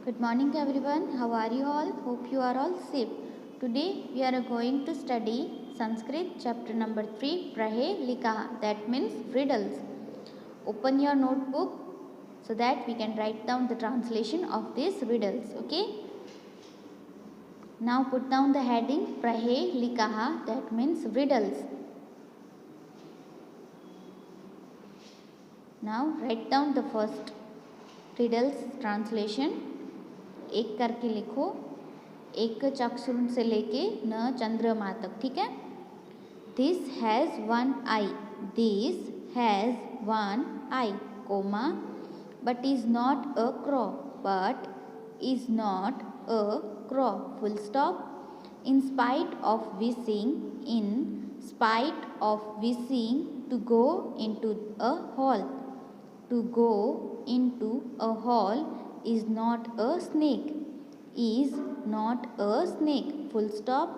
Good morning everyone. How are you all? Hope you are all safe. Today we are going to study Sanskrit chapter number 3 Prahe Likaha, that means riddles. Open your notebook so that we can write down the translation of these riddles. Okay. Now put down the heading Prahe Likaha, that means riddles. Now write down the first riddles translation. एक करके लिखो, एक चक्षुर से लेके न चंद्रमा तक, ठीक है. This has one eye, this has one eye, comma, but is not a crow, but is not a crow, full stop. In spite of wishing, in spite of wishing to go into a hole, to go into a hole is not a snake, is not a snake, full stop.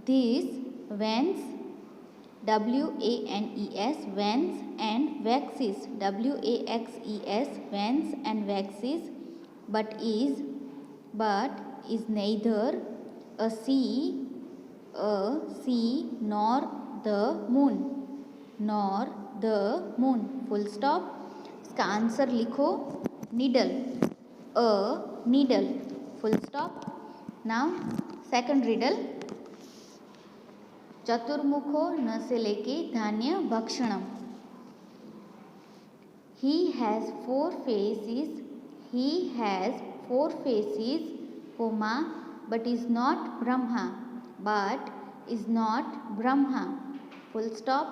This whens, W-A-N-E-S, whens and waxes, W-A-X-E-S, whens and waxes, but is neither a sea nor the moon, full stop. इसका answer लिखो, needle, a needle, full stop. Now second riddle. चतुर्मुखो न से लेके धान्य भक्षणम. He has four faces, he has four faces, comma, but is not Brahma, but is not Brahma, full stop.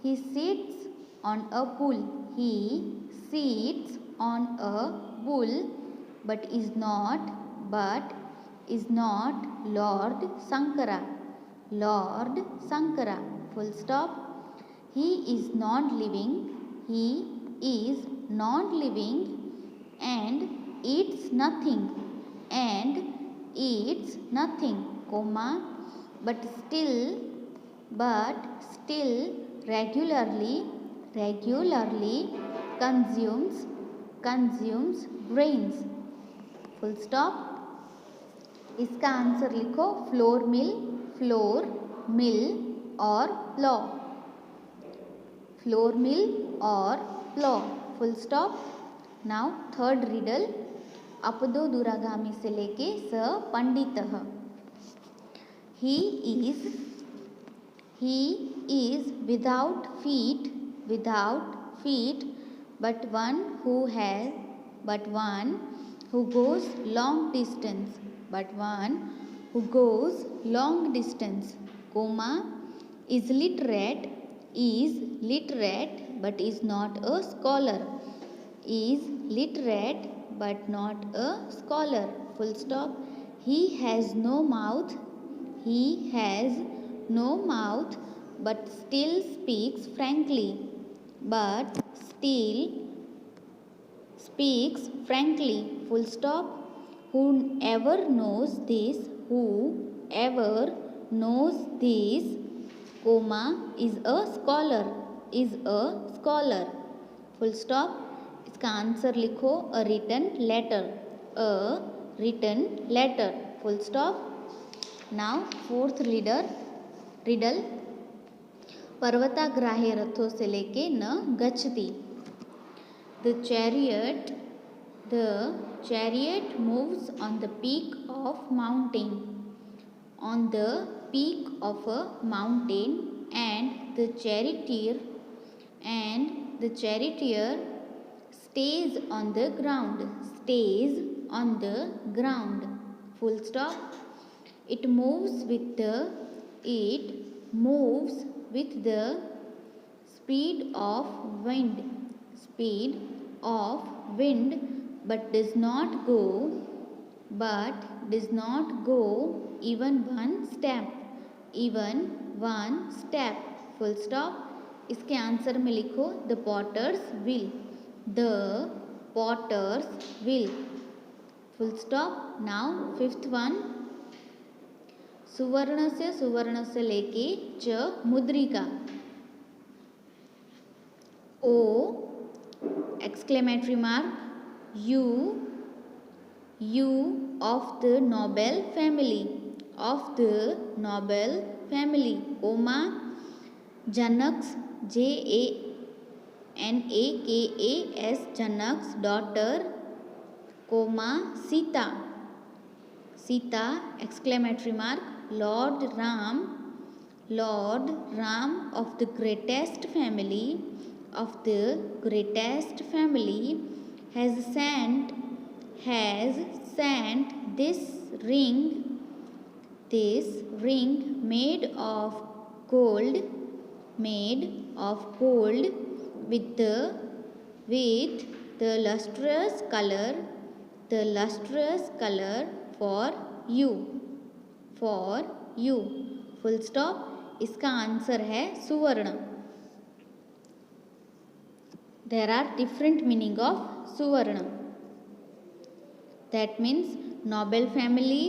He sits on a bull, he sits on a bull, but is not Lord Sankara, full stop. He is not living, and eats nothing, comma, but still regularly consumes grains, full stop. इसका answer लिखो, flour mill और plough, flour mill और plough, full stop. Now third riddle. अपदो दुरागामी से लेके स पंडितः. He is without feet, but one who goes long distance, comma, is literate, but is not a scholar, full stop. He has no mouth, but still speaks frankly, full stop. Whoever knows this, comma, is a scholar, full stop. इसका answer लिखो, a written letter, full stop. Now fourth riddle. पर्वताग्राह्य रथों से लेके न गच्छति. The chariot moves on the peak of a mountain, and the charioteer stays on the ground, full stop. It moves with the speed of wind, but does not go even one step, full stop. इसके answer में लिखो, the potter's wheel, full stop. Now fifth one. सुवर्ण से लेके च मुद्रिका. O exclamatory mark, U you of the noble family, of the noble family, comma Janaka's JANAKAS Janaka's daughter, comma Sita, Sita exclamatory mark, lord Ram of the greatest family, of the greatest family has sent this ring made of gold with the lustrous color for you, full stop. इसका answer है सुवर्ण. There are different meaning of Suvarna. That means noble family,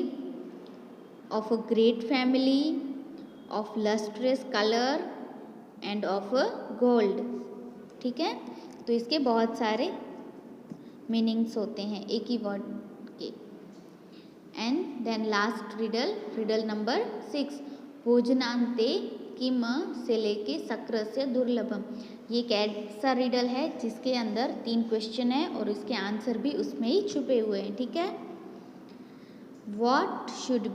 of a great family, of lustrous color and of a gold. ठीक है, तो इसके बहुत सारे meanings होते हैं एक ही वर्ड के. And then last riddle number 6, भोजनांते किम से लेके शक्रस्य दुर्लभम. ये एक ऐसा रिडल है जिसके अंदर 3 क्वेश्चन है और इसके आंसर भी उसमें ही छुपे हुए हैं. ठीक है. What should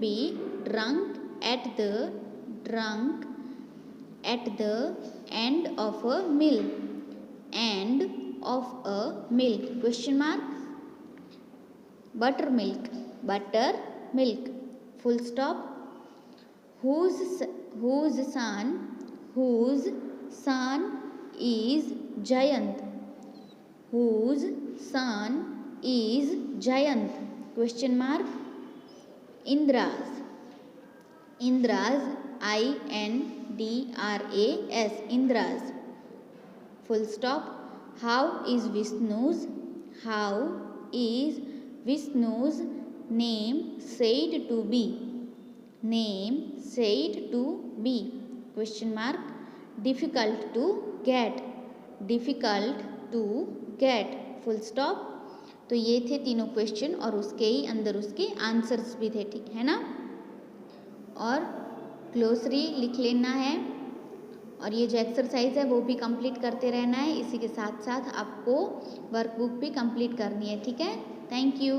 be drunk at the end of a meal? Question mark. Buttermilk. Full stop. Whose son is Jayant? Whose son is Jayant? Question mark. Indra's. INDRAS. Indra's. Full stop. How is Vishnu's name said to be? Question mark. Difficult to get. Full stop. तो ये थे तीनों question और उसके ही अंदर उसके answers भी थे. ठीक है ना. और ग्लोसरी लिख लेना है और ये जो एक्सरसाइज है वो भी कंप्लीट करते रहना है. इसी के साथ साथ आपको वर्कबुक भी कंप्लीट करनी है. ठीक है. Thank you.